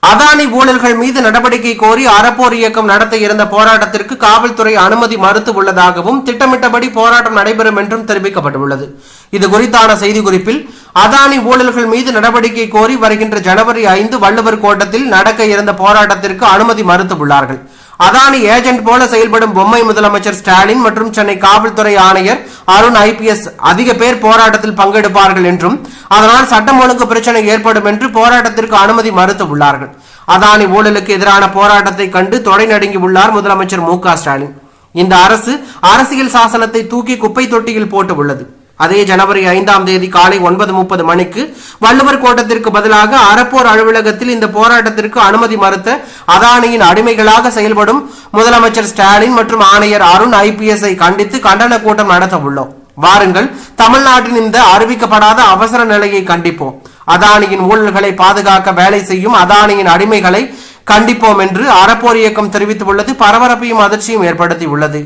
அதானி ஊழல்கள் மீது நடவடிக்கை கோரி அறப்போர் இயக்கம் நடத்த இருந்த போராட்டத்திற்கு காவல்துறை அனுமதி மறுத்து உள்ளதாகவும் திட்டமிட்டபடி போராட்டம் நடைபெறும் என்றும் தெரிவிக்கப்பட்டுள்ளது. இது குறித்தான செய்திக்குறிப்பில் அதானி ஊழல்கள் மீது நடவடிக்கை கோரி வருகின்ற ஜனவரி 5 வள்ளுவர் கோட்டத்தில் நடக்க இருந்த போராட்டத்திற்கு அனுமதி மறுத்துள்ளார்கள். அதானி ஏஜென்ட் போல செயல்படும் பொம்மை முதலமைச்சர் ஸ்டாலின் மற்றும் சென்னை காவல்துறை ஆணையர் அருண் IPS அதிக பேர் போராட்டத்தில் பங்கெடுப்பார்கள் என்றும் அதனால் சட்டம் ஒழுங்கு பிரச்சனை ஏற்படும் என்று போராட்டத்திற்கு அனுமதி மறுத்துள்ளார்கள். அதானி ஊழலுக்கு எதிரான போராட்டத்தை கண்டு தொடை நடுங்கி உள்ளார் முதலமைச்சர் மு.க.ஸ்டாலின். இந்த அரசு அரசியல் சாசனத்தை தூக்கி குப்பை தொட்டியில் போட்டு உள்ளது. அதே ஜனவரி 5 காலை 9:30 மணிக்கு வள்ளுவர் கோட்டத்திற்கு பதிலாக அறப்போர் அலுவலகத்தில் இந்த போராட்டத்திற்கு அனுமதி மறுத்த அதானியின் அடிமைகளாக செயல்படும் முதலமைச்சர் ஸ்டாலின் மற்றும் ஆணையர் அருண் IPS கண்டித்து கண்டன கூட்டம் நடத்த உள்ளோம். வாருங்கள், தமிழ்நாட்டின் இந்த அறிவிக்கப்படாத அவசர நிலையை கண்டிப்போம். அதானியின் ஊழல்களை பாதுகாக்க வேலை செய்யும் அதானியின் அடிமைகளை கண்டிப்போம் என்று அறப்போர் இயக்கம் தெரிவித்துள்ளது பரபரப்பையும் அதிர்ச்சியும் ஏற்படுத்தி உள்ளது.